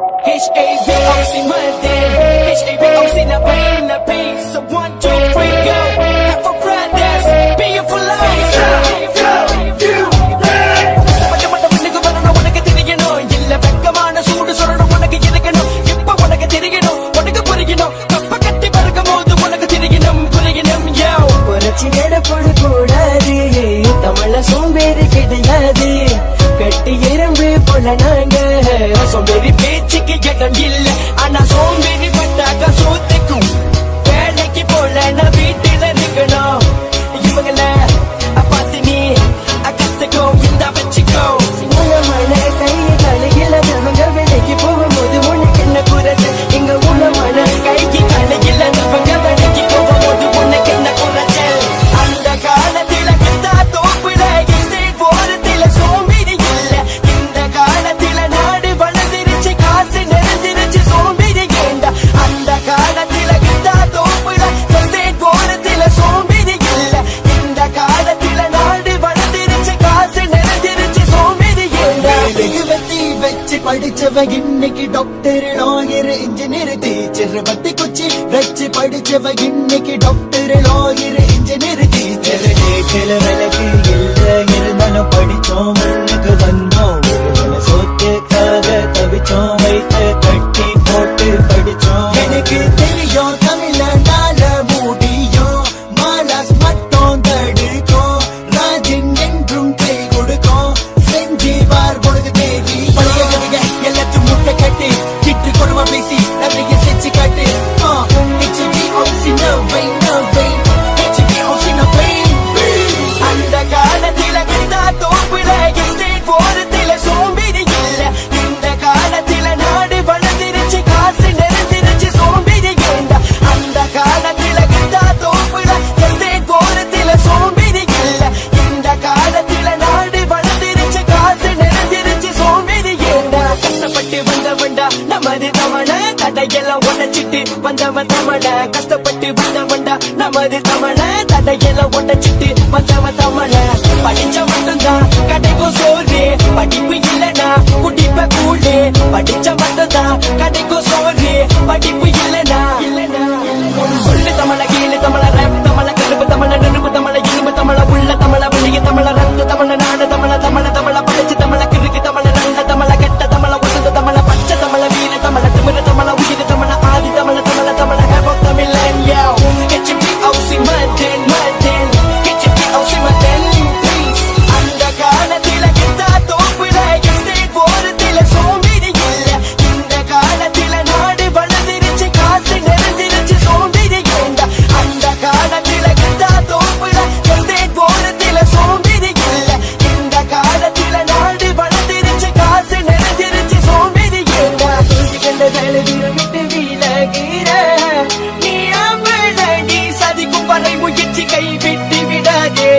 H-A-V-O-C Monday, H-A-V-O-C na pain na peace. So 1, 2, 3, go. Have for brothers, be you for life. உனக்கு தெரியணும் இல்ல வெக்கமான சூடு சொல்லணும் உனக்கு இருக்கணும் இப்ப உனக்கு தெரியணும் உனக்கு புரியணும் கப்ப கட்டி பறக்கும் போது உனக்கு தெரியணும் புரியணும் யோ புரட்சி எடப்பட கூடாது தமிழ சோம்பேறி கிடையாது கட்டி எறும்பு போல நாங்க சோம்பேறி பேச்சுக்கு இடம் இல்ல ஆனா சோம்பேறி பட்டாக்க சோத்துக்கும் வேலைக்கு போல நான் வீட்டுல இருக்கணும் இவங்கள பார்த்து நீ கத்துக்கோ இந்த வச்சுக்கோ உணமான கை கலையில அவங்க வேலைக்கு போகும்போது உனக்கு என்ன குறைச்சு இங்க உணமான கைக்கு கலையில அவங்க வேலைக்கு போகும்போது உனக்கு என்ன குறைச்சல் அந்த காலத்தில கிட்டா தோப்புல ஸ்டேட் போறதுல சோம்பேறி இல்ல இந்த காலத்தில நாடு வளர்ந்துருச்சு காசு நிறைஞ்சிருச்சு சோம்பேறி ஏண்டா அந்த காலத்தில கிட்டா தோப்புல ஸ்டேட் போறதுல சோம்பேறி இல்ல இந்த காலத்தில நாடு வளர்ந்துருச்சு காசு நிறைஞ்சிருச்சு சோம்பேறி ஏண்டா வச்சு படிச்சவ இன்னைக்கு டாக்டர் லாயர் இன்ஜினியர் டீச்சர் பத்தி குச்சி வச்சு படிச்சவ இன்னைக்கு டாக்டர் லாயர் இன்ஜினியர் டீச்சர் கேட்கல விளக்கு இல்ல இருந்தாலும் படிச்சோம் முன்னுக்கு வந்தோம் சொத்துக்காக தவிச்சோம் வைத்து கட்டி போட்டு படிச்சோம் எனக்கு தெரியும் தமிழ்நாட முடியும் மாலாஸ் மட்டும் தடுக்கும் ராஜன் என்றும் கை கொடுக்கும் செஞ்சு வார் உனக்கு தேடி பழைய கவிங்க எல்லாத்தையும் முட்டை கட்டு திட்டு கொடுவா பேசி நிறைய செஞ்சு காட்டு அந்த காலத்தில கிட்டா தோப்புல ஸ்டேட் போறதுல சோம்பேறி இல்ல இந்த காலத்தில நாடு வளர்ந்துருச்சு காசு நிறைஞ்சிருச்சு சோம்பேறி ஏண்டா அந்த காலத்தில கிட்டா தோப்புல ஸ்டேட் போறதுல சோம்பேறி இல்ல இந்த காலத்தில நாடு வளர்ந்துருச்சு காசு நிறைஞ்சிருச்சு சோம்பேறி ஏண்டா கஷ்டப்பட்டு வந்தவன்டா நமது தமிழ தடையெல்லாம் உடைச்சிட்டு வந்தவன் தமிழ கஷ்டப்பட்டு வந்தவன்டா நமது தமிழ தடையெல்லாம் உடைச்சிட்டு வந்தவன் தமிழ படிச்ச மட்டும்தான் கடைக்கும் சோறு படிப்பு இல்லனா குடிப்ப கூடு படிச்ச மட்டும்தான் கடைக்கும் சோறு படிப்பு இல்லனா சொல்லு தமிழ கீழே தமிழ ரேப் தமிழ கருப்பு தமிழ நெருப்பு தமிழ இரும்பு தமிழ உள்ள தமிழ வெளிய தமிழ ரத்த தமிழ நாடு தமிழ தமிழ தமிழ படிச்சு தமிழ கிறுக்கு தமிழ நல்ல தமிழ கெட்ட தமிழ வசந்த தமிழ பச்சை தமிழ வீர தமிழ திமிர தமிழ உயிர் தமிழ ஆதி தமிழ தமிழ தமிழ ஹேவோ தமிழன் யோ HBOC Madan Madan HBOC Madan please அந்த காலத்தில கிட்டா தோப்புல ஸ்டேட் போறதுல சோம்பேறி இல்ல இந்த காலத்தில நாடு வளர்ந்துருச்சு காசு நிறைஞ்சிருச்சு சோம்பேறி ஏண்டா அந்த காலத்தில கிட்டா தோப்புல ஸ்டேட் போறதுல சோம்பேறி இல்ல இந்த காலத்தில நாடு வளர்ந்துருச்சு காசு நிறைஞ்சிருச்சு சோம்பேறி ஏண்டா கண்ட தலைவிரம் விட்டு விலகிற நீ அம்பளடி சதிக்கும் வரை முயற்சி கைவிட்டு விடாதே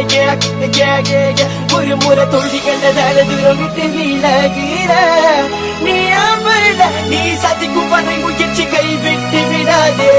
ஒரு முறை தோல்வி கண்ட தலைவிரம் விட்டு விலகிற நீ அம்பள நீ சதிக்கும் வரை முயற்சி கைவிட்டு விடாதே